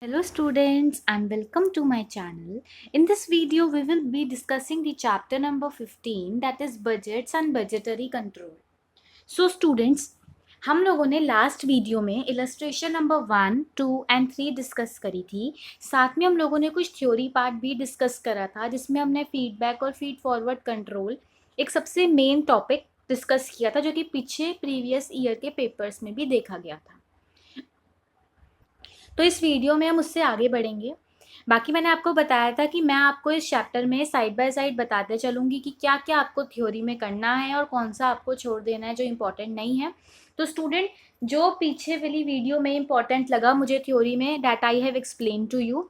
Hello students and welcome to my channel. In this video we will be discussing the chapter number 15 that is budgets and budgetary control. So students, हम लोगों ने last video में illustration number 1, 2 and 3 discuss करी थी। साथ में हम लोगों ने कुछ थ्योरी पार्ट भी डिस्कस करा था जिसमें हमने फीडबैक और फीड फॉरवर्ड कंट्रोल एक सबसे मेन टॉपिक डिस्कस किया था जो कि पीछे प्रीवियस ईयर के पेपर्स में भी देखा गया था। तो इस वीडियो में हम उससे आगे बढ़ेंगे। बाकी मैंने आपको बताया था कि मैं आपको इस चैप्टर में साइड बाय साइड बताते चलूँगी कि क्या क्या आपको थ्योरी में करना है और कौन सा आपको छोड़ देना है जो इम्पोर्टेंट नहीं है। तो स्टूडेंट, जो पीछे वाली वीडियो में इम्पोर्टेंट लगा मुझे थ्योरी में, that I have explain to you.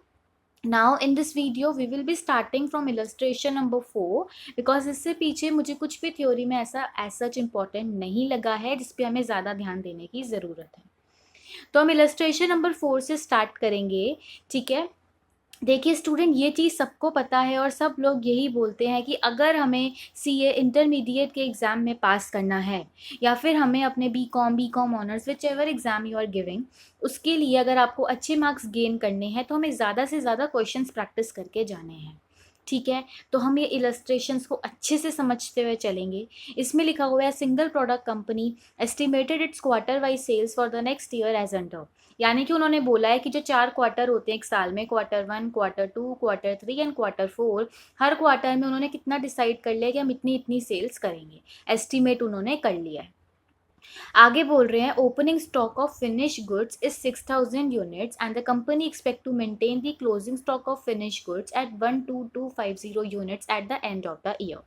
Now in this video we will be starting from illustration number 4 because इससे पीछे मुझे कुछ भी थ्योरी में ऐसा एज सच इम्पोर्टेंट नहीं लगा है जिस पे हमें ज़्यादा ध्यान देने की ज़रूरत है। तो हम इलस्ट्रेशन नंबर 4 से स्टार्ट करेंगे। ठीक है, देखिए स्टूडेंट, ये चीज़ सबको पता है और सब लोग यही बोलते हैं कि अगर हमें सीए इंटरमीडिएट के एग्ज़ाम में पास करना है या फिर हमें अपने BCom honours whichever exam you are giving, उसके लिए अगर आपको अच्छे मार्क्स गेन करने हैं तो हमें ज़्यादा से ज़्यादा क्वेश्चंस प्रैक्टिस करके जाने हैं। ठीक है, तो हम ये इलस्ट्रेशंस को अच्छे से समझते हुए चलेंगे। इसमें लिखा हुआ है single product company estimated its quarter wise sales for the next year as under. यानी कि उन्होंने बोला है कि जो 4 क्वार्टर होते हैं एक साल में, quarter 1, quarter 2, quarter 3 and quarter 4, her quarter में उन्होंने कितना डिसाइड कर लिया कि हम इतनी इतनी सेल्स करेंगे, एस्टिमेट उन्होंने कर लिया है। आगे बोल रहे हैं opening stock of finish goods is 6000 units and the company expect to maintain the closing stock of finish goods at 12250 units at the end of the year.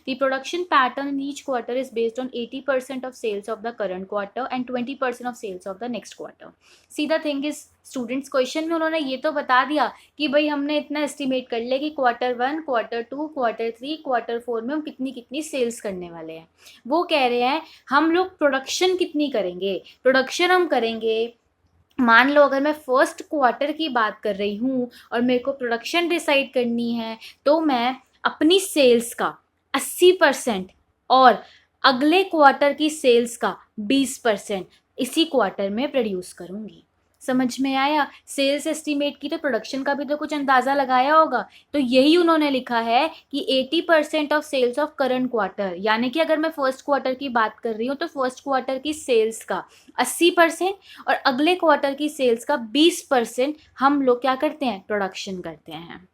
The production pattern in each quarter is based on 80% of sales of the current quarter and 20% of sales of the next quarter. See the thing is, students question में उन्होंने ये तो बता दिया कि भाई हमने इतना एस्टिमेट कर लिया कि क्वार्टर 1, क्वार्टर 2, क्वार्टर 3, क्वार्टर 4 में हम कितनी कितनी सेल्स करने वाले हैं। वो कह रहे हैं हम लोग प्रोडक्शन कितनी करेंगे। प्रोडक्शन हम करेंगे, मान लो अगर मैं फर्स्ट क्वार्टर की बात कर रही हूँ और मेरे को प्रोडक्शन डिसाइड करनी है तो मैं अपनी सेल्स का 80% और अगले क्वार्टर की सेल्स का 20% इसी क्वार्टर में प्रोड्यूस करूँगी। समझ में आया? सेल्स एस्टीमेट की तो प्रोडक्शन का भी तो कुछ अंदाज़ा लगाया होगा। तो यही उन्होंने लिखा है कि 80% of sales of current quarter, यानी कि अगर मैं फर्स्ट क्वार्टर की बात कर रही हूँ तो फर्स्ट क्वार्टर की सेल्स का 80% और अगले क्वार्टर की सेल्स का 20% हम लोग क्या करते हैं, प्रोडक्शन करते हैं।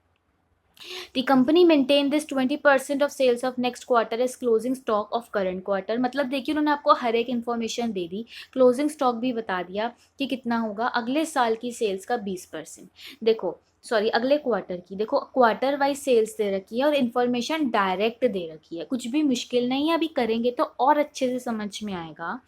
The company maintain this 20% of sales of next quarter as closing stock of current quarter। मतलब देखिए उन्होंने आपको हर एक इन्फॉर्मेशन दे दी, क्लोजिंग स्टॉक भी बता दिया कि कितना होगा, अगले साल की सेल्स का 20%। देखो सॉरी, अगले क्वार्टर की, देखो क्वार्टर वाइज सेल्स दे रखी है और इन्फॉर्मेशन डायरेक्ट दे रखी है, कुछ भी मुश्किल नहीं है। अभी करेंगे तो और अच्छे से समझ में आएगा।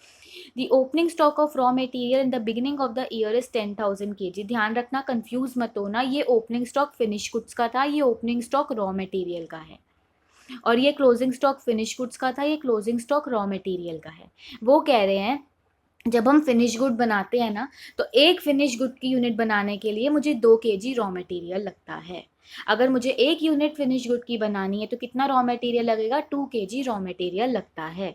The opening stock of raw material in the beginning of the year is 10,000 kg। ध्यान रखना, कंफ्यूज मत होना, ये ओपनिंग स्टॉक फिनिश गुड्स का था, ये ओपनिंग स्टॉक रॉ मटेरियल का है। और ये क्लोजिंग स्टॉक फिनिश गुड्स का था, ये क्लोजिंग स्टॉक रॉ मटेरियल का है। वो कह रहे हैं जब हम फिनिश गुड बनाते हैं ना, तो एक फिनिश गुड की यूनिट बनाने के लिए मुझे 2 kg रॉ मटेरियल लगता है। अगर मुझे एक यूनिट फिनिश गुड की बनानी है तो कितना रॉ मटेरियल लगेगा, 2 kg रॉ मटेरियल लगता है।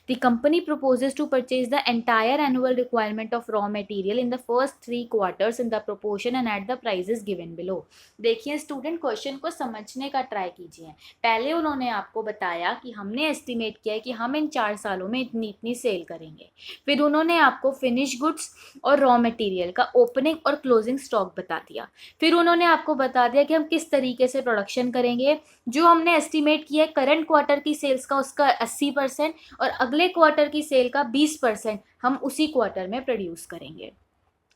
The company proposes to purchase the entire annual requirement of raw material in the first 3 quarters in the proportion and at the prices given below। देखिए student, question को समझने का try कीजिए। पहले उन्होंने आपको बताया कि हमने एस्टिमेट किया है कि हम इन 4 सालों में इतनी इतनी सेल करेंगे। फिर उन्होंने आपको फिनिश गुड्स और रॉ मटेरियल का ओपनिंग और क्लोजिंग स्टॉक बता दिया। फिर उन्होंने आपको बता दिया कि हम किस तरीके से प्रोडक्शन करेंगे। जो हमने एस्टिमेट किया है करंट क्वार्टर की सेल्स का, उसका 80% और अगले क्वार्टर की सेल का 20% हम उसी क्वार्टर में प्रोड्यूस करेंगे।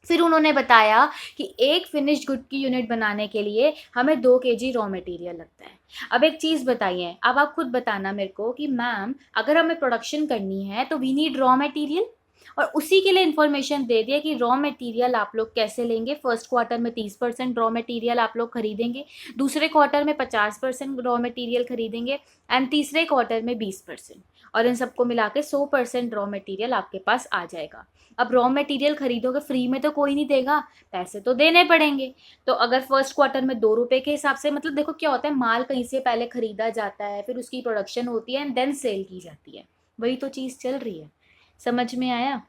फिर उन्होंने बताया कि एक फिनिश गुड की यूनिट बनाने के लिए हमें 2 kg रॉ मटेरियल लगता है। अब एक चीज़ बताइए, अब आप खुद बताना मेरे को कि मैम अगर हमें प्रोडक्शन करनी है तो वी नीड रॉ मटेरियल, और उसी के लिए इन्फॉर्मेशन दे दिया कि रॉ मटेरियल आप लोग कैसे लेंगे। फर्स्ट क्वार्टर में 30% रॉ मटेरियल आप लोग खरीदेंगे, दूसरे क्वार्टर में 50% रॉ मटेरियल खरीदेंगे एंड तीसरे क्वार्टर में 20%, और इन सबको मिला के 100% रॉ मटेरियल आपके पास आ जाएगा। अब रॉ मटेरियल खरीदोगे, फ्री में तो कोई नहीं देगा, पैसे तो देने पड़ेंगे। तो अगर फर्स्ट क्वार्टर में 2 रुपये के हिसाब से, मतलब देखो क्या होता है, माल कहीं से पहले खरीदा जाता है, फिर उसकी प्रोडक्शन होती है एंड देन सेल की जाती है, वही तो चीज़ चल रही है। समझ में आया?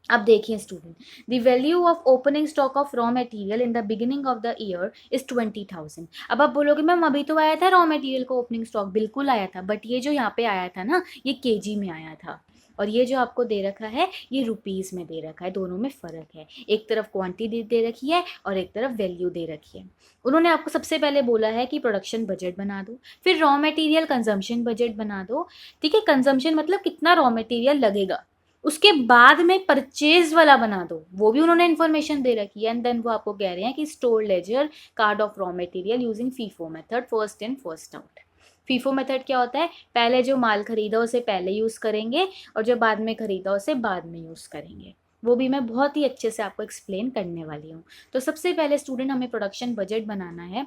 अब देखिए student, the value of opening stock of raw material in the beginning of the year is 20,000। अब आप बोलोगे मैम अभी तो आया था रॉ मटेरियल का ओपनिंग स्टॉक, बिल्कुल आया था, बट ये जो यहाँ पे आया था ना ये केजी में आया था, और ये जो आपको दे रखा है ये रुपीज़ में दे रखा है, दोनों में फ़र्क है। एक तरफ क्वांटिटी दे रखी है और एक तरफ वैल्यू दे रखी है। उन्होंने आपको सबसे पहले बोला है कि प्रोडक्शन बजट बना दो, फिर रॉ मटेरियल कंजम्पशन बजट बना दो। ठीक है, कंजम्पशन मतलब कितना रॉ मटेरियल लगेगा, उसके बाद में परचेज वाला बना दो, वो भी उन्होंने इन्फॉर्मेशन दे रखी है। एंड देन वो आपको कह रहे हैं कि store laser card of raw material using FIFO method, first in first out. FIFO method क्या होता है, पहले जो माल खरीदा उसे पहले यूज़ करेंगे और जो बाद में खरीदा उसे बाद में यूज़ करेंगे। वो भी मैं बहुत ही अच्छे से आपको एक्सप्लेन करने वाली हूँ। तो सबसे पहले स्टूडेंट हमें प्रोडक्शन बजट बनाना है,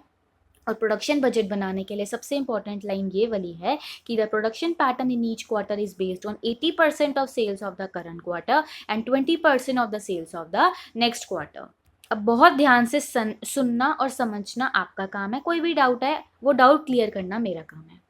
और प्रोडक्शन बजट बनाने के लिए सबसे इंपॉर्टेंट लाइन ये वाली है कि the production pattern in each quarter is based on 80% of sales of the current quarter and 20% of the sales of the next quarter. अब बहुत ध्यान से सुनना और समझना आपका काम है, कोई भी डाउट है वो डाउट क्लियर करना मेरा काम है।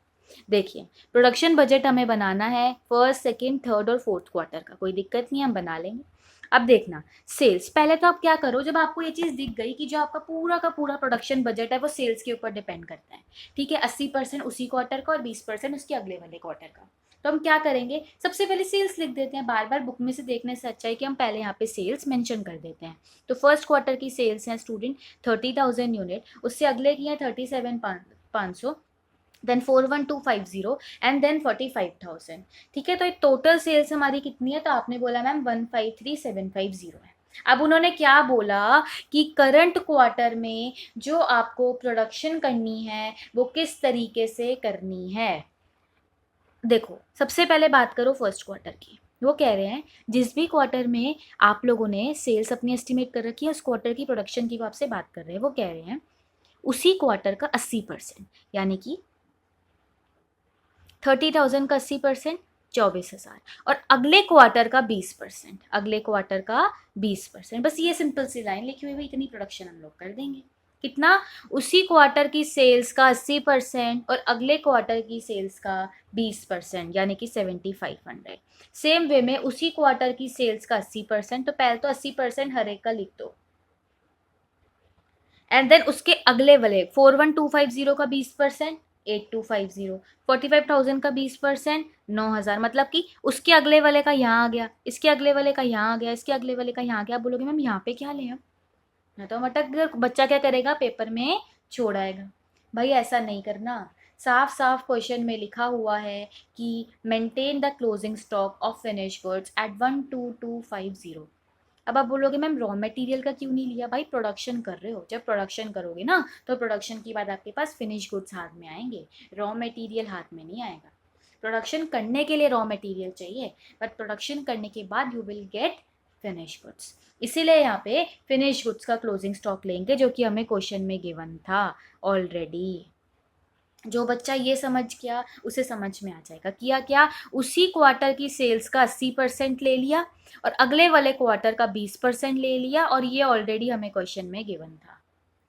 देखिए, प्रोडक्शन बजट हमें बनाना है फर्स्ट, सेकेंड, थर्ड और फोर्थ क्वार्टर का, कोई दिक्कत नहीं, हम बना लेंगे। अब देखना, सेल्स पहले तो आप क्या करो, जब आपको ये चीज़ दिख गई कि जो आपका पूरा का पूरा प्रोडक्शन बजट है वो सेल्स के ऊपर डिपेंड करता है, ठीक है, 80% उसी क्वार्टर का और 20% उसके अगले वाले क्वार्टर का, तो हम क्या करेंगे, सबसे पहले सेल्स लिख देते हैं। बार बार बुक में से देखने से अच्छा है कि हम पहले यहाँ पे सेल्स मेंशन कर देते हैं। तो फर्स्ट क्वार्टर की सेल्स हैं स्टूडेंट 30,000 यूनिट, उससे अगले की है 37,500, देन 41,250 एंड देन 45,000। ठीक है, तो टोटल सेल्स हमारी कितनी है, तो आपने बोला मैम 153,750 है। अब उन्होंने क्या बोला कि करंट क्वार्टर में जो आपको प्रोडक्शन करनी है वो किस तरीके से करनी है। देखो, सबसे पहले बात करो फर्स्ट क्वार्टर की। वो कह रहे हैं जिस भी क्वार्टर में आप लोगों ने सेल्स अपनी एस्टिमेट कर रखी है उस क्वार्टर की प्रोडक्शन की वो आपसे बात कर रहे हैं। वो कह रहे हैं उसी क्वार्टर का 80%, यानी कि 30,000 का 80%, 24,000, और अगले क्वार्टर का 20%, अगले क्वार्टर का 20%। बस ये सिंपल सी लाइन लिखी हुई है, इतनी प्रोडक्शन हम लोग कर देंगे। कितना, उसी क्वार्टर की सेल्स का 80% और अगले क्वार्टर की सेल्स का 20%, यानी कि 7,500। सेम वे में उसी क्वार्टर की सेल्स का 80%, तो पहले तो 80% हर एक का लिख दो, एंड देन उसके अगले वाले 41,250 का 20%, 8,250, 45,000 का 20%, 9,000, मतलब कि उसके अगले वाले का यहाँ आ गया, इसके अगले वाले का यहाँ आ गया, इसके अगले वाले का यहाँ आ गया। आप बोलोगे मैम यहाँ पे क्या लें हम, मैं तो अटक गया, बच्चा क्या करेगा, पेपर में छोड़ाएगा। भाई ऐसा नहीं करना, साफ साफ क्वेश्चन में लिखा हुआ है कि maintain the closing stock of finish goods at 12250। अब आप बोलोगे मैम रॉ मटेरियल का क्यों नहीं लिया, भाई प्रोडक्शन कर रहे हो, जब प्रोडक्शन करोगे ना तो प्रोडक्शन के बाद आपके पास फिनिश गुड्स हाथ में आएंगे, रॉ मटेरियल हाथ में नहीं आएगा। प्रोडक्शन करने के लिए रॉ मटेरियल चाहिए, बट प्रोडक्शन करने के बाद you will get finish goods. इसीलिए यहाँ पे फिनिश गुड्स का क्लोजिंग स्टॉक लेंगे, जो कि हमें क्वेश्चन में गिवन था ऑलरेडी। जो बच्चा ये समझ गया उसे समझ में आ जाएगा। किया क्या, उसी क्वार्टर की सेल्स का 80% ले लिया और अगले वाले क्वार्टर का 20% ले लिया, और ये ऑलरेडी हमें क्वेश्चन में गिवन था।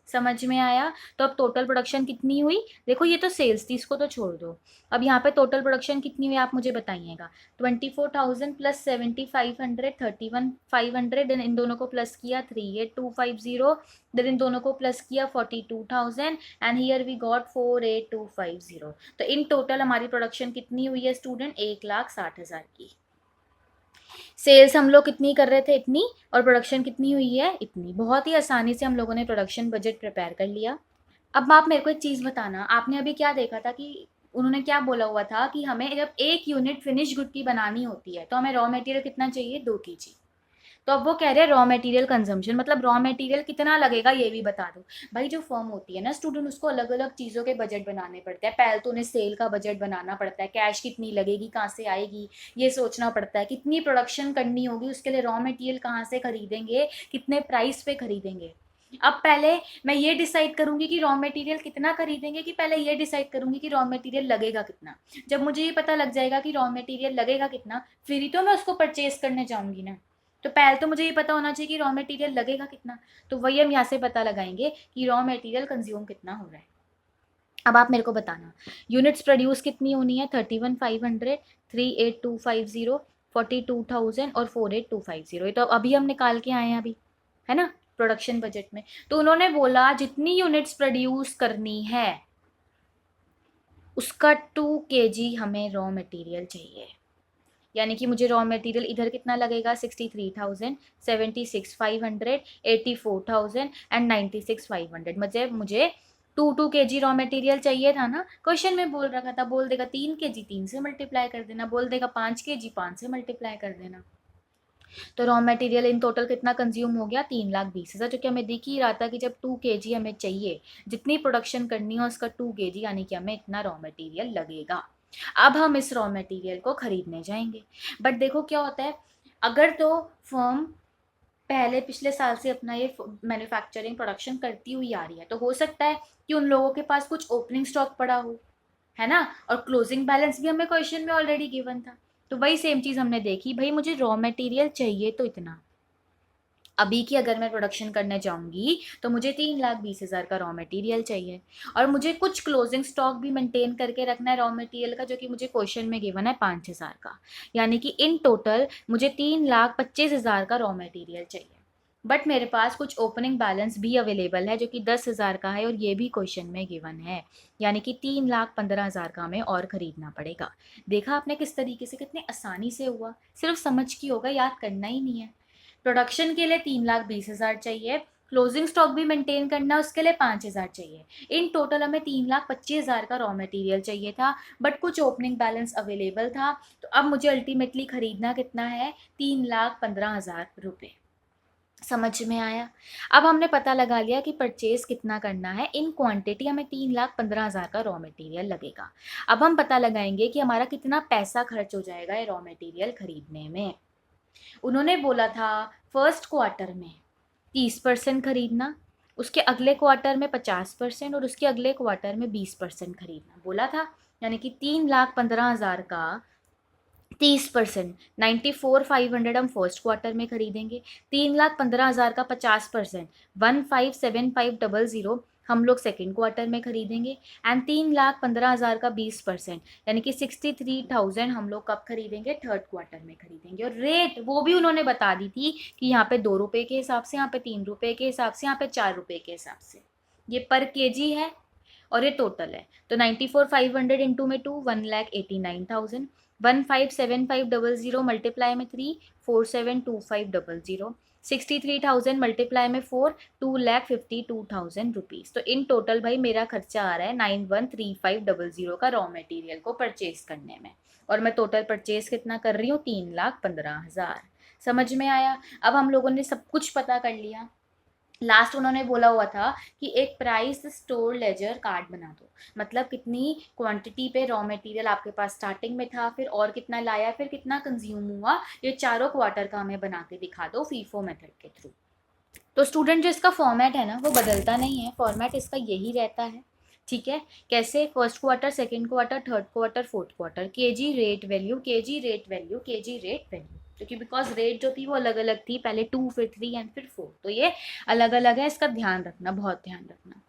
समझ में आया। तो अब टोटल प्रोडक्शन कितनी हुई, देखो ये तो सेल्स थी, इसको तो छोड़ दो। अब यहाँ पे टोटल प्रोडक्शन कितनी हुई आप मुझे बताइएगा। 24,000 प्लस 7,500, 31,500, देन इन दोनों को प्लस किया 38,250, देन इन दोनों को प्लस किया 42,000, एंड हियर वी गॉट 48,250। तो इन टोटल हमारी प्रोडक्शन कितनी हुई है स्टूडेंट, 1,60,000 की। सेल्स हम लोग कितनी कर रहे थे, इतनी, और प्रोडक्शन कितनी हुई है, इतनी। बहुत ही आसानी से हम लोगों ने प्रोडक्शन बजट प्रिपेयर कर लिया। अब आप मेरे को एक चीज़ बताना, आपने अभी क्या देखा था कि उन्होंने क्या बोला हुआ था कि हमें जब एक यूनिट फिनिश गुड की बनानी होती है तो हमें रॉ मटेरियल कितना चाहिए, 2 kg। तो अब वो कह रहे हैं रॉ मटेरियल कंजम्पशन, मतलब रॉ मटेरियल कितना लगेगा ये भी बता दो। भाई जो फर्म होती है ना स्टूडेंट, उसको अलग अलग चीज़ों के बजट बनाने पड़ते हैं। पहले तो उन्हें सेल का बजट बनाना पड़ता है, कैश कितनी लगेगी, कहाँ से आएगी, ये सोचना पड़ता है, कितनी प्रोडक्शन करनी होगी, उसके लिए रॉ मटेरियल कहाँ से खरीदेंगे, कितने प्राइस पे खरीदेंगे। अब पहले मैं ये डिसाइड करूंगी कि रॉ मटेरियल कितना खरीदेंगे, कि पहले ये डिसाइड करूंगी कि रॉ मटेरियल लगेगा कितना। जब मुझे ये पता लग जाएगा कि रॉ मटेरियल लगेगा कितना, फिर ही तो मैं उसको परचेज करने जाऊंगी ना। तो पहले तो मुझे ये पता होना चाहिए कि रॉ मटेरियल लगेगा कितना, तो वही हम यहाँ से पता लगाएंगे कि रॉ मटेरियल कंज्यूम कितना हो रहा है। अब आप मेरे को बताना, यूनिट्स प्रोड्यूस कितनी होनी है, 31,500, 38,250, 42,000 और 48,250, ये तो अभी हम निकाल के आए हैं अभी, है ना, प्रोडक्शन बजट में। तो उन्होंने बोला जितनी यूनिट्स प्रोड्यूस करनी है उसका 2 kg हमें रॉ मटेरियल चाहिए। यानी कि मुझे रॉ मटेरियल इधर कितना लगेगा, 63,000, 76,500, 84,000 एंड 96,500। मतलब मुझे 2 kg रॉ मटेरियल चाहिए था ना, क्वेश्चन में बोल रखा था, बोल देगा 3 kg 3 से मल्टीप्लाई कर देना, बोल देगा 5 kg 5 से मल्टीप्लाई कर देना। तो रॉ मटेरियल इन टोटल कितना कंज्यूम हो गया, 3,20,000, जो कि हमें दिख ही रहा था कि जब 2 kg हमें चाहिए, जितनी प्रोडक्शन करनी है उसका 2 kg, यानी कि हमें इतना रॉ मटेरियल लगेगा। अब हम इस रॉ मटेरियल को खरीदने जाएंगे। बट देखो क्या होता है, अगर तो फर्म पहले पिछले साल से अपना ये मैन्युफैक्चरिंग प्रोडक्शन करती हुई आ रही है, तो हो सकता है कि उन लोगों के पास कुछ ओपनिंग स्टॉक पड़ा हो, है ना, और क्लोजिंग बैलेंस भी हमें क्वेश्चन में ऑलरेडी गिवन था। तो वही सेम चीज़ हमने देखी, भाई मुझे रॉ मटेरियल चाहिए तो इतना, अभी की अगर मैं प्रोडक्शन करने जाऊंगी तो मुझे 3,20,000 का रॉ मटेरियल चाहिए, और मुझे कुछ क्लोजिंग स्टॉक भी मेंटेन करके रखना है रॉ मटेरियल का, जो कि मुझे क्वेश्चन में गिवन है 5,000 का। यानी कि इन टोटल मुझे 3,25,000 का रॉ मटेरियल चाहिए। बट मेरे पास कुछ ओपनिंग बैलेंस भी अवेलेबल है जो कि 10,000 का है, और ये भी क्वेश्चन में गिवन है। यानी कि 3,15,000 का हमें और ख़रीदना पड़ेगा। देखा आपने किस तरीके से, कितने आसानी से हुआ, सिर्फ समझ की होगा, याद करना ही नहीं है। प्रोडक्शन के लिए 3,20,000 चाहिए, क्लोजिंग स्टॉक भी मेंटेन करना, उसके लिए 5,000 चाहिए। इन टोटल हमें 3,25,000 का रॉ मटेरियल चाहिए था, बट कुछ ओपनिंग बैलेंस अवेलेबल था। तो अब मुझे अल्टीमेटली खरीदना कितना है, 3,15,000 रुपये। समझ में आया। अब हमने पता लगा लिया कि परचेज कितना करना है, इन क्वांटिटी हमें 3,15,000 का रॉ मटेरियल लगेगा। अब हम पता लगाएंगे कि हमारा कितना पैसा खर्च हो जाएगा ये रॉ मटेरियल खरीदने में। उन्होंने बोला था फर्स्ट क्वार्टर में 30% खरीदना, उसके अगले क्वार्टर में 50% और उसके अगले क्वार्टर में 20% खरीदना बोला था। यानी कि 3,15,000 का 30%, 94,500 हम फर्स्ट क्वार्टर में खरीदेंगे। 3,15,000 का 50%, 15,75,000 हम लोग सेकेंड क्वार्टर में खरीदेंगे। एंड 3,15,000 का 20%, यानी कि 63,000 हम लोग कब खरीदेंगे, थर्ड क्वार्टर में खरीदेंगे। और रेट वो भी उन्होंने बता दी थी कि यहाँ पे 2 रुपये के हिसाब से, यहाँ पे 3 रुपये के हिसाब से, यहाँ पे 4 रुपये के हिसाब से। ये पर केजी है और ये टोटल है। तो 94,500 इंटू में 2, 1,89,000, 15,75,000 मल्टीप्लाई में 3, 47,25,000, 63,000 मल्टीप्लाई में 4, 2,52,000 रुपीज़। तो इन टोटल भाई मेरा खर्चा आ रहा है 91,35,000 का रॉ मटेरियल को परचेज करने में, और मैं टोटल परचेज कितना कर रही हूँ, 3,15,000। समझ में आया। अब हम लोगों ने सब कुछ पता कर लिया। लास्ट उन्होंने बोला हुआ था कि एक प्राइस स्टोर लेजर कार्ड बना दो, मतलब कितनी क्वांटिटी पे रॉ मटेरियल आपके पास स्टार्टिंग में था, फिर और कितना लाया, फिर कितना कंज्यूम हुआ, ये चारों क्वार्टर का हमें बना के दिखा दो फीफो मेथड के थ्रू। तो स्टूडेंट जो इसका फॉर्मेट है ना वो बदलता नहीं है, फॉर्मेट इसका यही रहता है। ठीक है, कैसे, first quarter, second quarter, third quarter, fourth quarter, KG rate value, KG rate value, KG rate value. क्योंकि बिकॉज रेट जो थी वो अलग अलग थी, पहले 2 फिर 3 एंड फिर 4, तो ये अलग अलग है, इसका ध्यान रखना, बहुत ध्यान रखना।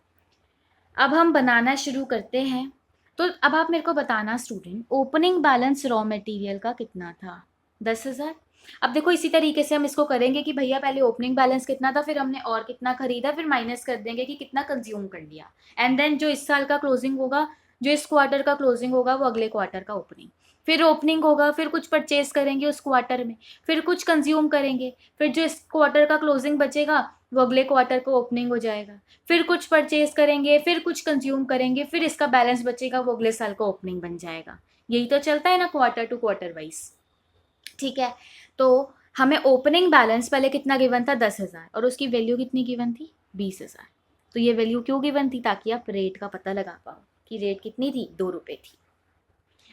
अब हम बनाना शुरू करते हैं। तो अब आप मेरे को बताना student, opening balance raw material का कितना था, 10,000। अब देखो इसी तरीके से हम इसको करेंगे कि भैया पहले ओपनिंग बैलेंस कितना था, फिर हमने और कितना खरीदा, फिर माइनस कर देंगे कि कितना कंज्यूम कर लिया, एंड देन जो इस साल का क्लोजिंग होगा, जो इस क्वार्टर का क्लोजिंग होगा, वो अगले क्वार्टर का ओपनिंग, फिर ओपनिंग होगा, फिर कुछ परचेज करेंगे उस क्वार्टर में, फिर कुछ कंज्यूम करेंगे, फिर जो इस क्वार्टर का क्लोजिंग बचेगा वो अगले क्वार्टर को ओपनिंग हो जाएगा, फिर कुछ परचेज करेंगे, फिर कुछ कंज्यूम करेंगे, फिर इसका बैलेंस बचेगा, वो अगले साल को ओपनिंग बन जाएगा। यही तो चलता है ना क्वार्टर टू क्वार्टर वाइज। ठीक है, तो हमें ओपनिंग बैलेंस पहले कितना गिवन था, 10,000, और उसकी वैल्यू कितनी गिवन थी, 20,000। तो ये वैल्यू क्यों गिवन थी, ताकि आप रेट का पता लगा पाओ कि रेट कितनी थी, 2 रुपये थी।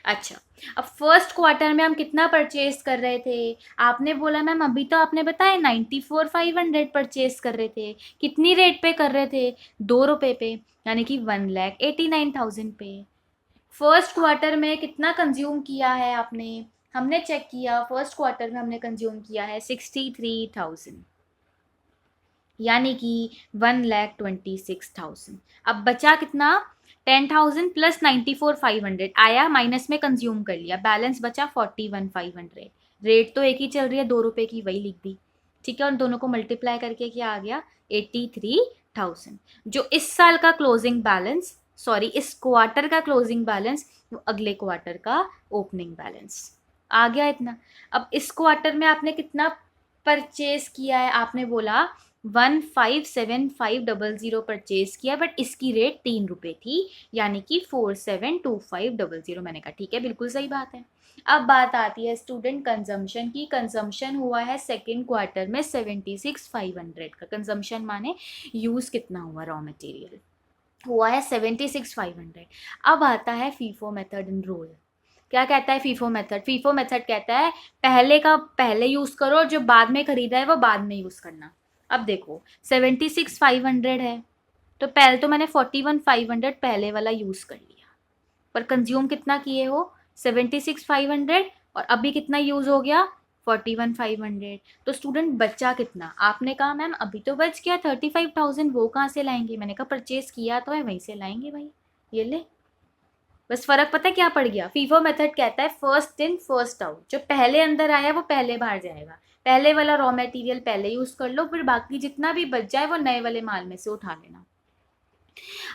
अच्छा, अब फर्स्ट क्वार्टर में हम कितना परचेज कर रहे थे, आपने बोला मैम अभी तो आपने बताया 94,500 परचेज कर रहे थे, कितनी रेट पे कर रहे थे, 2 रुपये पे, यानी कि 1,89,000 पे। फर्स्ट क्वार्टर में कितना कंज्यूम किया है आपने, हमने चेक किया, फर्स्ट क्वार्टर में हमने कंज्यूम किया है 63,000, यानी कि 1,26,000। अब बचा कितना, 10,000 प्लस 94,500 आया, माइनस में कंज्यूम कर लिया, बैलेंस बचा 41,500। रेट तो एक ही चल रही है, 2 रुपये की, वही लिख दी। ठीक है, उन दोनों को मल्टीप्लाई करके क्या आ गया, 83,000। जो इस साल का क्लोजिंग बैलेंस, सॉरी इस क्वार्टर का क्लोजिंग बैलेंस, वो अगले क्वार्टर का ओपनिंग बैलेंस आ गया इतना। अब इस क्वार्टर में आपने कितना परचेज किया है, आपने बोला 157500 परचेज किया, बट इसकी रेट 3 रुपये थी, यानी कि 472500। मैंने कहा ठीक है, बिल्कुल सही बात है। अब बात आती है स्टूडेंट कंजम्पशन की। कंजम्पशन हुआ है सेकेंड क्वार्टर में 76,500 का। कंजम्पशन माने यूज़ कितना हुआ, रॉ मटेरियल हुआ है 76,500। अब आता है फीफो मेथड इन रोल। क्या कहता है फीफो मेथड? फीफो मेथड कहता है पहले का पहले यूज़ करो और जो बाद में खरीदा है वो बाद में यूज़ करना। अब देखो 76,500 है, तो पहले तो मैंने 41,500 पहले वाला यूज़ कर लिया, पर कंज्यूम कितना किए हो, 76,500, और अभी कितना यूज़ हो गया, 41,500। तो स्टूडेंट बचा कितना? आपने कहा मैम अभी तो बच गया 35,000, वो कहाँ से लाएंगे? मैंने कहा परचेज किया तो है, वहीं से लाएंगे भाई, ये ले। बस फर्क पता है क्या पड़ गया? फीफो मेथड कहता है फर्स्ट इन फर्स्ट आउट, जो पहले अंदर आया वो पहले बाहर जाएगा। पहले वाला रॉ मटेरियल पहले यूज़ कर लो, फिर बाकी जितना भी बच जाए वो नए वाले माल में से उठा लेना।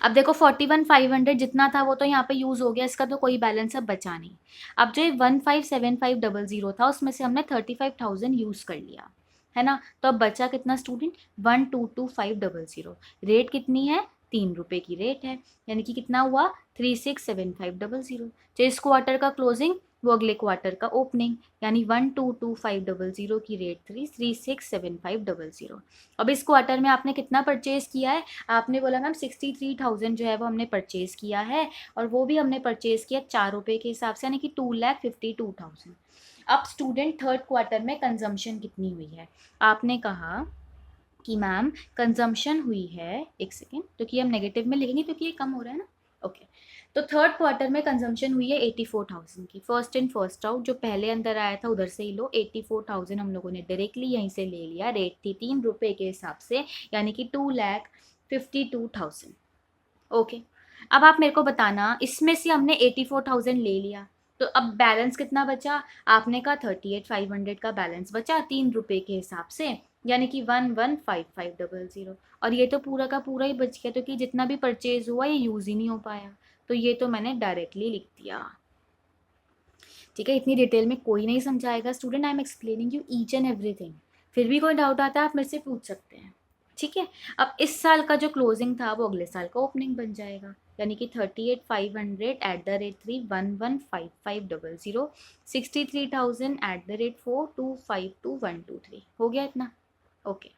अब देखो 41,500 जितना था वो तो यहाँ पे यूज़ हो गया, इसका तो कोई बैलेंस अब बचा नहीं। अब जो 157500 था उसमें से हमने 35,000 यूज़ कर लिया है ना, तो अब बचा कितना स्टूडेंट, 122500। रेट कितनी है, 3 रुपये की रेट है, यानी कि कितना हुआ, 367500। जो इस क्वार्टर का क्लोजिंग वो अगले क्वार्टर का ओपनिंग, यानी 122500 की रेट थी 367500। अब इस क्वार्टर में आपने कितना परचेज किया है, आपने बोला मैम 63,000 जो है वो हमने परचेज़ किया है, और वो भी हमने परचेज़ किया 4 रुपये के हिसाब से, यानी कि 2,52,000। अब स्टूडेंट थर्ड क्वार्टर में कंजम्पशन कितनी हुई है? आपने कहा कि मैम कंजम्पशन हुई है, एक सेकेंड, तो कि हम नेगेटिव में लिखेंगे क्योंकि ये कम हो रहा है ना, ओके। तो थर्ड क्वार्टर में कंजम्पशन हुई है 84,000 की। फर्स्ट इन फर्स्ट आउट, जो पहले अंदर आया था उधर से ही लो, 84,000 हम लोगों ने डायरेक्टली यहीं से ले लिया। रेट थी 3 रुपये के हिसाब से, यानी कि 2,52,000। ओके, अब आप मेरे को बताना, इसमें से हमने 84,000 ले लिया, तो अब बैलेंस कितना बचा? आपने कहा 38,500 का बैलेंस बचा 3 रुपये के हिसाब से, यानी कि 115500। और ये तो पूरा का पूरा ही बच गया, क्योंकि जितना भी परचेज हुआ ये यूज़ ही नहीं हो पाया, तो ये तो मैंने डायरेक्टली लिख दिया। ठीक है, इतनी डिटेल में कोई नहीं समझाएगा student, I am explaining you each and everything. फिर भी कोई डाउट आता है आप मेरे से पूछ सकते हैं। ठीक है, अब इस साल का जो क्लोजिंग था वो अगले साल का ओपनिंग बन जाएगा, यानी कि 38,500 @3 115500, 63,000 @4252123 हो गया इतना। ओके,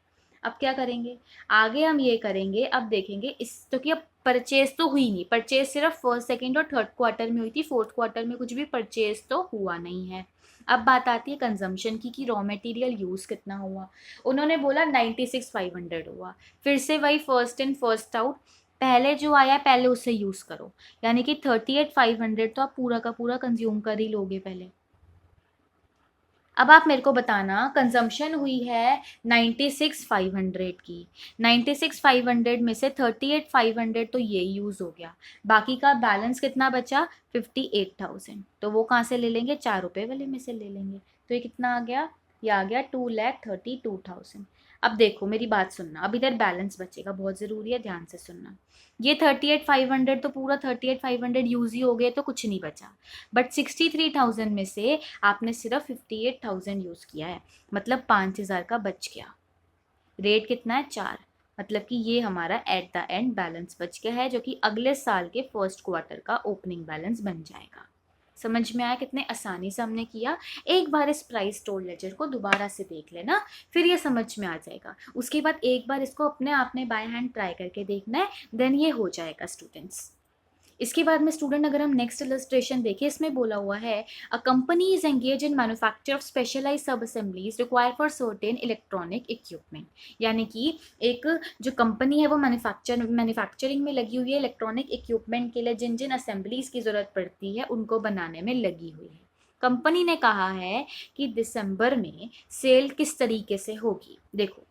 अब क्या करेंगे आगे, हम ये करेंगे, अब देखेंगे इस तो कि अब परचेज तो हुई नहीं, परचेज सिर्फ फर्स्ट सेकंड और थर्ड क्वार्टर में हुई थी, फोर्थ क्वार्टर में कुछ भी परचेज तो हुआ नहीं है। अब बात आती है कंजम्पशन की कि रॉ मटेरियल यूज़ कितना हुआ। उन्होंने बोला 96,500 हुआ। फिर से वही फर्स्ट इन फर्स्ट आउट, पहले जो आया पहले उसे यूज़ करो, यानी कि 38,500 तो आप पूरा का पूरा कंज्यूम कर ही लोगे पहले। अब आप मेरे को बताना, कंजम्पशन हुई है 96,500 की, 96,500 में से 38,500 तो ये यूज़ हो गया, बाकी का बैलेंस कितना बचा, 58,000। तो वो कहाँ से ले लेंगे, 4 रुपये वाले में से ले लेंगे। तो ये कितना आ गया, ये आ गया 2,32,000। अब देखो मेरी बात सुनना, अब इधर बैलेंस बचेगा, बहुत ज़रूरी है, ध्यान से सुनना। ये 38,500 तो पूरा 38,500 यूज़ ही हो गए, तो कुछ नहीं बचा। बट 63,000 में से आपने सिर्फ 58,000 यूज़ किया है, मतलब 5,000 का बच गया। रेट कितना है, 4, मतलब कि ये हमारा एट द एंड बैलेंस बच गया है, जो कि अगले साल के फर्स्ट क्वार्टर का ओपनिंग बैलेंस बन जाएगा। समझ में आया कितने आसानी से हमने किया? एक बार इस प्राइस स्टोर लेजर को दोबारा से देख लेना, फिर ये समझ में आ जाएगा। उसके बाद एक बार इसको अपने आपने बाय हैंड ट्राई करके देखना है, देन ये हो जाएगा स्टूडेंट्स। इसके बाद में स्टूडेंट अगर हम नेक्स्ट इलस्ट्रेशन देखें, इसमें बोला हुआ है a company is engage in manufacture of specialize sub assemblies require for certain electronic equipment. यानी कि एक जो कंपनी है वो मैन्युफैक्चरिंग में लगी हुई है, इलेक्ट्रॉनिक इक्विपमेंट के लिए जिन जिन असेंबलीज की ज़रूरत पड़ती है उनको बनाने में लगी हुई है। कंपनी ने कहा है कि दिसंबर में सेल किस तरीके से होगी। देखो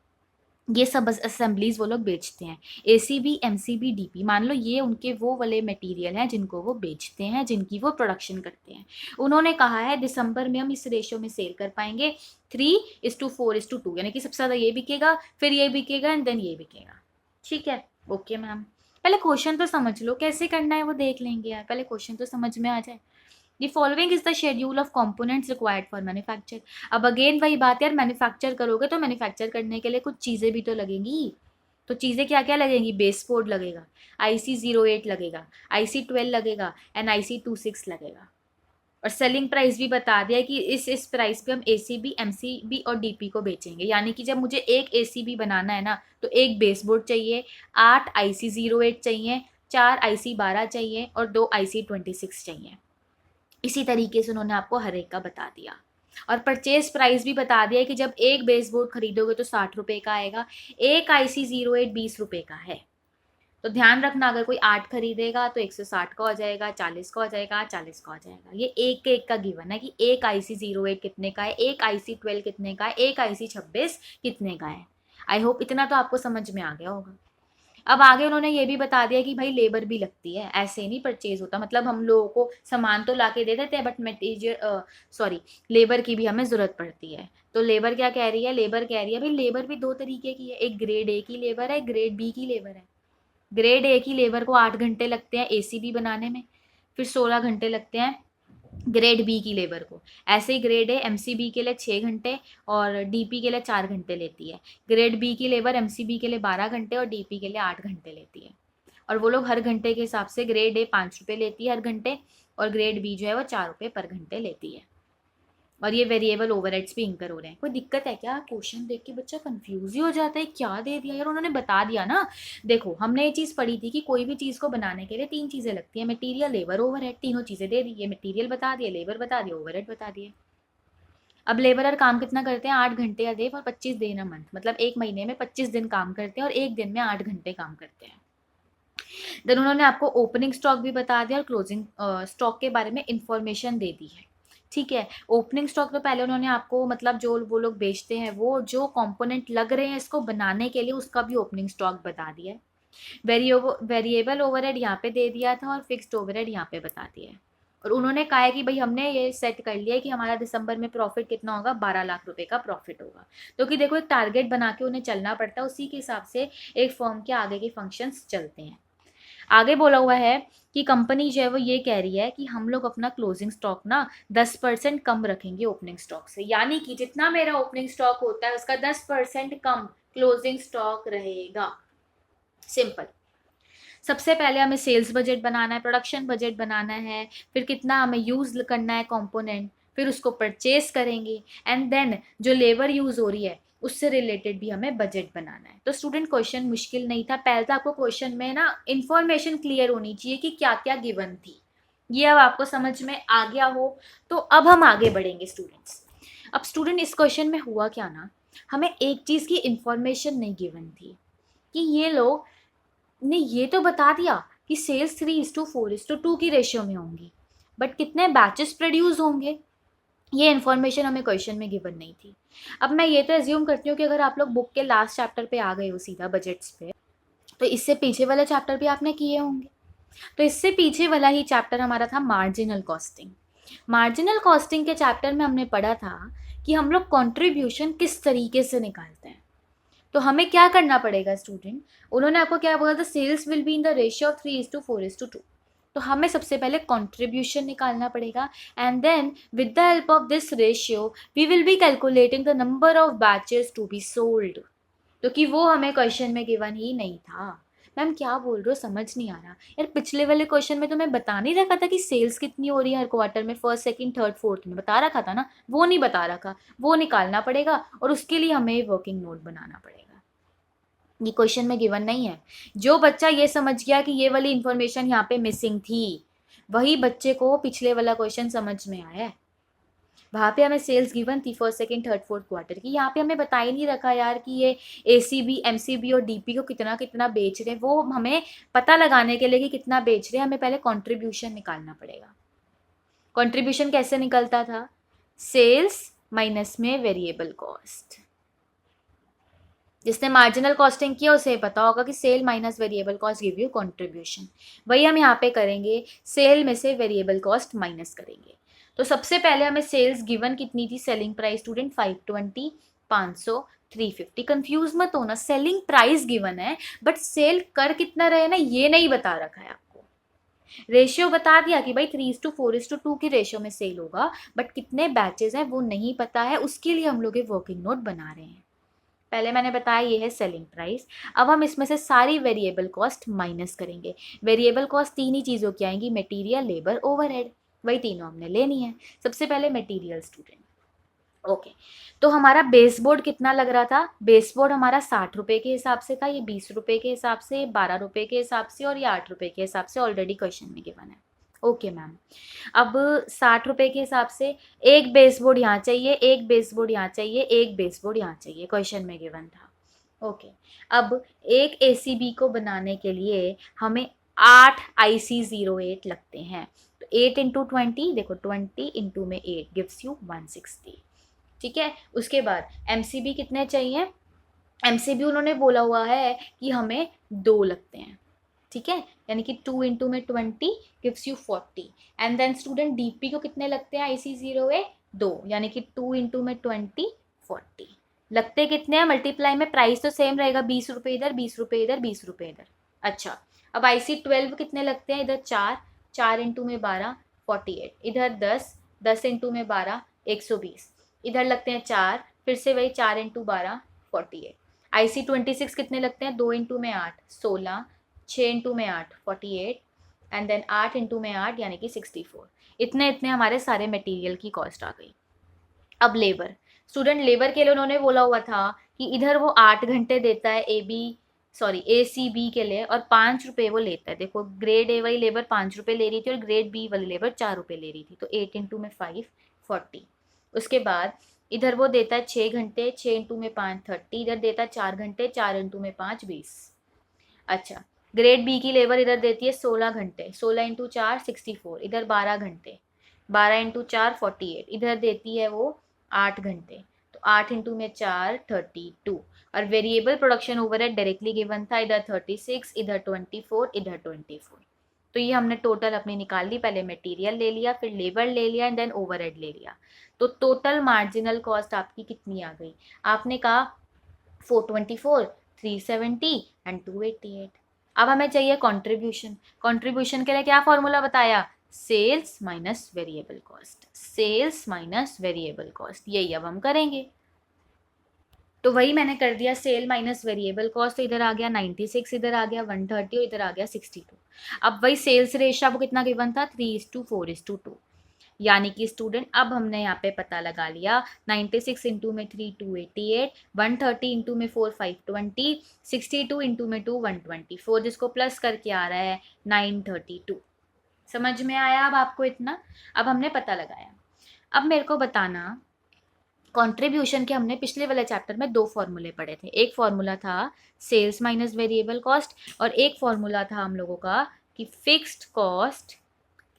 ये सब असेंबलीज वो लोग बेचते हैं। एसीबी, एमसीबी, डीपी, मान लो ये उनके वो वाले मटेरियल हैं जिनको वो बेचते हैं, जिनकी वो प्रोडक्शन करते हैं। उन्होंने कहा है दिसंबर में हम इस रेशो में सेल कर पाएंगे 3:4:2, यानी कि सबसे ज़्यादा ये बिकेगा, फिर ये बिकेगा एंड देन ये बिकेगा। ठीक है, ओके मैम। पहले क्वेश्चन तो समझ लो कैसे करना है, वो देख लेंगे यार, पहले क्वेश्चन तो समझ में आ जाए। The following is the schedule of components required for manufacture. अब अगेन वही बात यार, मैन्युफैक्चर करोगे तो मैन्युफैक्चर करने के लिए कुछ चीज़ें भी तो लगेंगी। तो चीज़ें क्या क्या लगेंगी? बेस बोर्ड लगेगा, IC08 लगेगा, IC12 लगेगा एंड IC26 लगेगा। और सेलिंग प्राइस भी बता दिया कि इस प्राइस पे हम ACB, MCB और DP को बेचेंगे। यानी कि जब मुझे एक ACB बनाना है ना, तो एक बेस बोर्ड चाहिए, 8 IC08 चाहिए, 4 IC12 चाहिए और 2 IC26 चाहिए। इसी तरीके से उन्होंने आपको हर एक का बता दिया। और परचेज प्राइस भी बता दिया कि जब एक बेस बोर्ड खरीदोगे तो 60 रुपये का आएगा, एक IC08 20 रुपये का है। तो ध्यान रखना, अगर कोई 8 खरीदेगा तो 160 का हो जाएगा, 40 का हो जाएगा, 40 का हो जाएगा। ये एक का गिवन है कि एक IC08 कितने का है, एक IC12 कितने का है, एक IC26 कितने का है। आई होप इतना तो आपको समझ में आ गया होगा। अब आगे उन्होंने ये भी बता दिया कि भाई लेबर भी लगती है, ऐसे नहीं परचेज होता। मतलब हम लोगों को सामान तो ला के दे देते हैं बट मटेरियल लेबर की भी हमें ज़रूरत पड़ती है। तो लेबर क्या कह रही है? लेबर कह रही है भाई लेबर भी दो तरीके की है, एक ग्रेड A की लेबर है, ग्रेड B की लेबर है। ग्रेड A की लेबर को 8 घंटे लगते हैं ACB बनाने में, फिर 16 घंटे लगते हैं ग्रेड बी की लेबर को। ऐसे ही ग्रेड ए MCB के लिए 6 घंटे और DP के लिए 4 घंटे लेती है। ग्रेड बी की लेबर MCB के लिए 12 घंटे और DP के लिए 8 घंटे लेती है। और वो लोग हर घंटे के हिसाब से ग्रेड ए 5 रुपये लेती है हर घंटे, और ग्रेड बी जो है वो 4 रुपये पर घंटे लेती है। और ये वेरिएबल ओवरहेड्स भी इंकर हो रहे हैं। कोई दिक्कत है क्या? क्वेश्चन देख के बच्चा कंफ्यूज ही हो जाता है, क्या दे दिया यार, उन्होंने बता दिया ना। देखो हमने ये चीज़ पढ़ी थी कि कोई भी चीज़ को बनाने के लिए 3 चीज़ें लगती है, मटेरियल, लेबर, ओवरहेड। तीनों चीज़ें दे दी, ये मटेरियल बता दिए, लेबर बता दिए, ओवरहेड बता दिए। अब लेबरर काम कितना करते हैं? 8 घंटे या डे और 25 दिन अ मंथ, मतलब एक महीने में 25 दिन काम करते हैं और एक दिन में 8 घंटे काम करते हैं। देन उन्होंने आपको ओपनिंग स्टॉक भी बता दिया और क्लोजिंग स्टॉक के बारे में इंफॉर्मेशन दे दी है। ठीक है, ओपनिंग स्टॉक तो पहले उन्होंने आपको, मतलब जो वो लोग बेचते हैं, वो जो कंपोनेंट लग रहे हैं इसको बनाने के लिए, उसका भी ओपनिंग स्टॉक बता दिया है। वेरिएबल ओवरहेड यहाँ पे दे दिया था और फिक्स्ड ओवरहेड यहाँ पे बता दिया है। और उन्होंने कहा है कि भाई हमने ये सेट कर लिया है कि हमारा दिसंबर में प्रॉफिट कितना होगा, 12 लाख रुपए का प्रॉफिट होगा। तो कि देखो एक टारगेट बना के उन्हें चलना पड़ता है, उसी के हिसाब से एक फर्म के आगे के फंक्शंस चलते हैं। आगे बोला हुआ है कि कंपनी जो है वो ये कह रही है कि हम लोग अपना क्लोजिंग स्टॉक ना 10% कम रखेंगे ओपनिंग स्टॉक से। यानी कि जितना मेरा ओपनिंग स्टॉक होता है उसका 10% कम क्लोजिंग स्टॉक रहेगा। सिंपल। सबसे पहले हमें सेल्स बजट बनाना है, प्रोडक्शन बजट बनाना है, फिर कितना हमें यूज़ करना है कंपोनेंट, फिर उसको परचेज करेंगे एंड देन जो लेबर यूज़ हो रही है उससे रिलेटेड भी हमें बजट बनाना है। तो स्टूडेंट क्वेश्चन मुश्किल नहीं था। पहले तो आपको क्वेश्चन में ना इन्फॉर्मेशन क्लियर होनी चाहिए कि क्या क्या गिवन थी। ये अब आपको समझ में आ गया हो तो अब हम आगे बढ़ेंगे स्टूडेंट्स। अब स्टूडेंट इस क्वेश्चन में हुआ क्या ना, हमें एक चीज़ की इन्फॉर्मेशन नहीं गिवन थी कि ये लोग ने ये तो बता दिया कि सेल्स 3:4:2 की रेशियो में होंगी, बट कितने बैचेस प्रोड्यूस होंगे ये इन्फॉर्मेशन हमें क्वेश्चन में गिवन नहीं थी। अब मैं ये तो एज्यूम करती हूँ कि अगर आप लोग बुक के लास्ट चैप्टर पे आ गए हो सीधा बजट्स पे, तो इससे पीछे वाले चैप्टर भी आपने किए होंगे। तो इससे पीछे वाला ही चैप्टर हमारा था मार्जिनल कॉस्टिंग। मार्जिनल कॉस्टिंग के चैप्टर में हमने पढ़ा था कि हम लोग कॉन्ट्रीब्यूशन किस तरीके से निकालते हैं। तो हमें क्या करना पड़ेगा स्टूडेंट? उन्होंने आपको क्या बोला था? Sales will be in the ratio of 3:4:2। तो हमें सबसे पहले कंट्रीब्यूशन निकालना पड़ेगा and then with the help of this ratio we will be calculating the number of batches to be sold. तो कि वो हमें क्वेश्चन में गिवन ही नहीं था। मैम क्या बोल रहे हो, समझ नहीं आ रहा यार। पिछले वाले क्वेश्चन में तो मैं बता नहीं रखा था कि सेल्स कितनी हो रही है हर क्वार्टर में, फर्स्ट सेकंड थर्ड फोर्थ में बता रखा था ना, वो नहीं बता रखा। वो निकालना पड़ेगा और उसके लिए हमें वर्किंग नोट बनाना पड़ेगा। ये क्वेश्चन में गिवन नहीं है। जो बच्चा ये समझ गया कि ये वाली इंफॉर्मेशन यहाँ पे मिसिंग थी, वही बच्चे को पिछले वाला क्वेश्चन समझ में आया है। वहाँ पे हमें सेल्स गिवन थी first second third fourth quarter की, यहाँ पे हमें बता ही नहीं रखा यार कि ये ACB, MCB और DP को कितना कितना बेच रहे हैं। वो हमें पता लगाने के लिए कि कितना बेच रहे हैं हमें पहले कॉन्ट्रीब्यूशन निकालना पड़ेगा। कॉन्ट्रीब्यूशन कैसे निकलता था? सेल्स माइनस में वेरिएबल कॉस्ट। जिसने मार्जिनल कॉस्टिंग किया उसे पता होगा कि sale minus variable cost give you contribution. वही हम यहाँ पे करेंगे, सेल में से वेरिएबल कॉस्ट माइनस करेंगे। तो सबसे पहले हमें सेल्स गिवन कितनी थी, सेलिंग प्राइस स्टूडेंट 520, 500, 350। कंफ्यूज मत होना, सेलिंग प्राइस गिवन है बट सेल कर कितना रहे ना ये नहीं बता रखा है आपको। रेशियो बता दिया कि भाई 3:4:2 की रेशियो में सेल होगा, बट कितने बैचेस हैं वो नहीं पता है, उसके लिए हम लोग ये वर्किंग नोट बना रहे हैं। पहले मैंने बताया ये है सेलिंग प्राइस। अब हम इसमें से सारी वेरिएबल कॉस्ट माइनस करेंगे। वेरिएबल कॉस्ट तीन ही चीज़ों की आएंगी, मटेरियल, लेबर, ओवरहेड। वही तीनों हमने लेनी है। सबसे पहले मटेरियल स्टूडेंट। ओके, तो हमारा बेस बोर्ड कितना लग रहा था, बेस बोर्ड हमारा 60 रुपये के हिसाब से था, ये 20 रुपये के हिसाब से, 12 रुपये के हिसाब से और ये 8 रुपये के हिसाब से ऑलरेडी क्वेश्चन में गिवन है। ओके मैम, अब 60 रुपये के हिसाब से एक बेस बोर्ड यहाँ चाहिए, एक बेस बोर्ड यहाँ चाहिए, एक बेस बोर्ड यहाँ चाहिए, क्वेश्चन में गिवन था। ओके, अब एक ACB को बनाने के लिए हमें 8 IC08 लगते हैं। तो 8 इंटू 20, देखो 20 इंटू में 8 गिव्स यू 160। ठीक है, उसके बाद MCB कितने चाहिए, MCB उन्होंने बोला हुआ है कि हमें 2 लगते हैं। ठीक है, यानी कि 2 इंटू में 20 gives you 40। And then student DP को कितने लगते हैं, IC08 2, यानी कि 2 इंटू में 20 40। लगते कितने हैं, मल्टीप्लाई में प्राइस तो सेम रहेगा, 20 रुपये इधर, 20 रुपये इधर, 20 रुपये इधर। अच्छा, अब IC12 कितने लगते हैं, इधर 4, 4 इंटू में 12 48, इधर 10, 10 इंटू में 12 120, इधर लगते हैं 4, फिर से वही 4 इंटू 12 48। IC26 कितने लगते हैं, 2 इंटू में 8 16, 6 इंटू में 8 48, एंड देन 8 इंटू में 8 यानी कि 64। इतने इतने हमारे सारे मटेरियल की कॉस्ट आ गई। अब लेबर स्टूडेंट, लेबर के लिए उन्होंने बोला हुआ था कि इधर वो 8 घंटे देता है ACB के लिए और 5 रुपये वो लेता है। देखो ग्रेड A वाली लेबर 5 रुपये ले रही थी और ग्रेड B वाली लेबर 4 रुपये ले रही थी, तो 8 इंटू में 5 40। उसके बाद इधर वो देता है 6 घंटे, 6 इंटू में 5 30, इधर देता है 4 घंटे, 4 इंटू में 5 20। अच्छा, ग्रेड B की लेबर इधर देती है 16 घंटे, 16 इंटू 4 64, इधर 12 घंटे, 12 इंटू 4 48, इधर देती है वो 8 घंटे, तो 8 इंटू में 4 32। और variable production overhead directly given था, इधर 36, इधर 24, इधर 24। तो ये हमने टोटल अपनी निकाल ली, पहले मटेरियल ले लिया, फिर लेबर ले लिया एंड देन ओवरहेड ले लिया। तो टोटल मार्जिनल कॉस्ट आपकी कितनी आ गई, आपने कहा 424, 370 एंड 288। अब हमें चाहिए कंट्रीब्यूशन। कंट्रीब्यूशन के लिए क्या फॉर्मूला बताया, sales minus variable cost, sales minus variable cost, यही अब हम करेंगे। तो वही मैंने कर दिया, सेल माइनस वेरिएबल कॉस्ट, तो इधर आ गया 96, इधर आ गया 130 और इधर आ गया 62। अब वही सेल्स रेशियो आपको कितना गिवन था, 3:4:2, यानी कि स्टूडेंट अब हमने यहाँ पे पता लगा लिया, 96 इंटू में 3 288, 130 इंटू में 4 520, 62 इंटू में 2 124, जिसको प्लस करके आ रहा है 932। समझ में आया अब आपको इतना, अब हमने पता लगाया। अब मेरे को बताना, कंट्रीब्यूशन के हमने पिछले वाले चैप्टर में 2 फॉर्मूले पढ़े थे। एक फॉर्मूला था सेल्स माइनस वेरिएबल कॉस्ट और एक फॉर्मूला था हम लोगों का कि फिक्स्ड कॉस्ट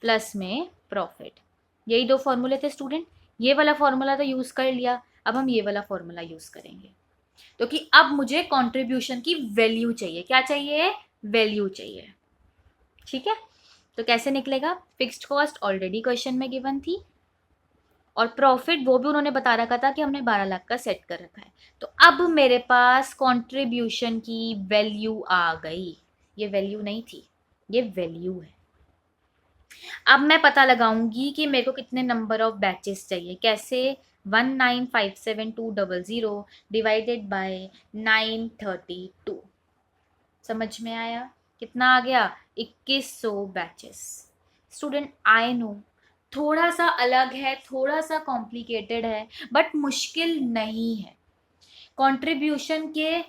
प्लस में प्रॉफिट। यही 2 फॉर्मूले थे स्टूडेंट। ये वाला फॉर्मूला तो यूज़ कर लिया, अब हम ये वाला फॉर्मूला यूज़ करेंगे। तो कि अब मुझे कंट्रीब्यूशन की वैल्यू चाहिए, क्या चाहिए, वैल्यू चाहिए। ठीक है, तो कैसे निकलेगा, फिक्स्ड कॉस्ट ऑलरेडी क्वेश्चन में गिवन थी और प्रॉफिट वो भी उन्होंने बता रखा था कि हमने 12 लाख का सेट कर रखा है। तो अब मेरे पास कंट्रीब्यूशन की वैल्यू आ गई, ये वैल्यू नहीं थी, ये वैल्यू है। अब मैं पता लगाऊंगी कि मेरे को कितने नंबर ऑफ बैचेस चाहिए, कैसे, 1957200 डिवाइडेड बाय 932। समझ में आया, कितना आ गया, 2100 बैचेस। स्टूडेंट आई नो थोड़ा सा अलग है, थोड़ा सा कॉम्प्लिकेटेड है, बट मुश्किल नहीं है। कंट्रीब्यूशन के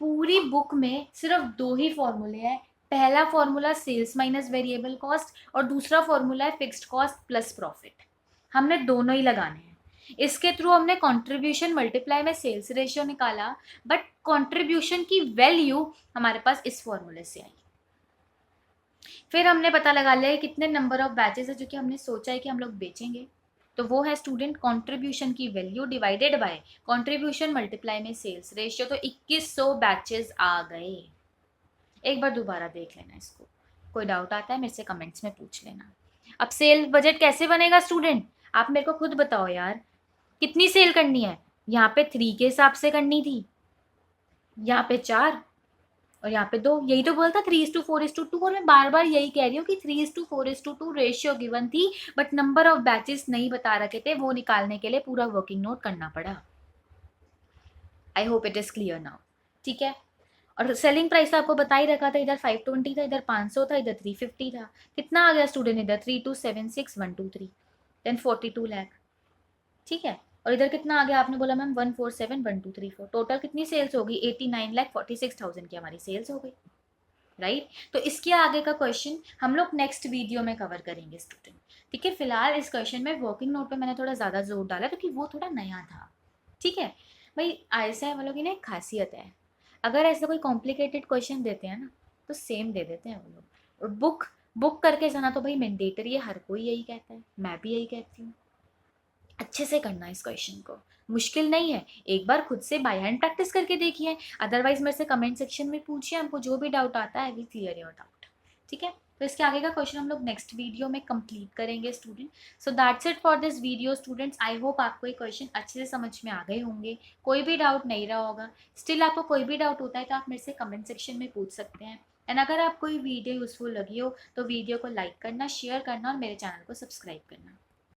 पूरी बुक में सिर्फ 2 ही फॉर्मूले हैं। पहला formula sales minus variable cost और दूसरा फॉर्मूला है फिक्स्ड कॉस्ट प्लस प्रॉफिट। हमने दोनों ही लगाने हैं। इसके थ्रू हमने कंट्रीब्यूशन मल्टीप्लाई में सेल्स रेशियो निकाला, बट कंट्रीब्यूशन की वैल्यू हमारे पास इस फॉर्मूले से आई। फिर हमने पता लगा लिया कितने नंबर ऑफ बैचेस है जो कि हमने सोचा है कि हम लोग बेचेंगे। तो वो है स्टूडेंट कंट्रीब्यूशन की value divided by contribution multiply में सेल्स रेशियो। तो 2100 बैचेस आ गए। एक बार दोबारा देख लेना इसको, कोई डाउट आता है मेरे से कमेंट्स में पूछ लेना। अब सेल बजट कैसे बनेगा स्टूडेंट, आप मेरे को खुद बताओ यार, कितनी सेल करनी है? यहाँ पे 3 के हिसाब से करनी थी, यहाँ पे 4 और यहाँ पे 2। यही तो बोलता 3:4:2। और मैं बार बार यही कह रही हूँ कि 3:4:2 रेशियो गिवन थी, बट नंबर ऑफ बैचेस नहीं बता रखे थे, वो निकालने के लिए पूरा वर्किंग नोट करना पड़ा। I hope it is clear now. ठीक है। और सेलिंग प्राइस तो आपको बता ही रखा था, इधर 520 था, इधर 500 था, इधर 350 था। कितना आ गया स्टूडेंट इधर? 3276123, देन 42 लाख। ठीक है। और इधर कितना आ गया? आपने बोला मैम 1471234। टोटल कितनी सेल्स होगी? 89,46,000 की हमारी सेल्स हो गई। राइट। तो इसके आगे का क्वेश्चन हम लोग नेक्स्ट वीडियो में कवर करेंगे स्टूडेंट। ठीक है। फिलहाल इस क्वेश्चन में वर्किंग नोट पे मैंने थोड़ा ज़्यादा जोर डाला क्योंकि वो थोड़ा नया था। ठीक है भाई, ISI वालों की ना एक खासियत है, अगर ऐसा कोई कॉम्प्लिकेटेड क्वेश्चन देते हैं ना तो सेम दे देते हैं वो लोग। और बुक करके जाना तो भाई मैंडेटरी है, हर कोई यही कहता है, मैं भी यही कहती हूँ। अच्छे से करना इस क्वेश्चन को, मुश्किल नहीं है। एक बार खुद से बाय हैंड प्रैक्टिस करके देखिए, अदरवाइज मेरे से कमेंट सेक्शन में पूछिए, हमको जो भी डाउट आता है वी क्लियर योर डाउट। ठीक है। तो इसके आगे का क्वेश्चन हम लोग नेक्स्ट वीडियो में कंप्लीट करेंगे student. So that's it for this video students. I hope आपको ये क्वेश्चन अच्छे से समझ में आ गए होंगे, कोई भी डाउट नहीं रहा होगा। स्टिल आपको कोई भी डाउट होता है तो आप मेरे से कमेंट सेक्शन में पूछ सकते हैं। एंड अगर आपको ये वीडियो यूजफुल लगी हो तो वीडियो को लाइक करना, शेयर करना और मेरे चैनल को सब्सक्राइब करना।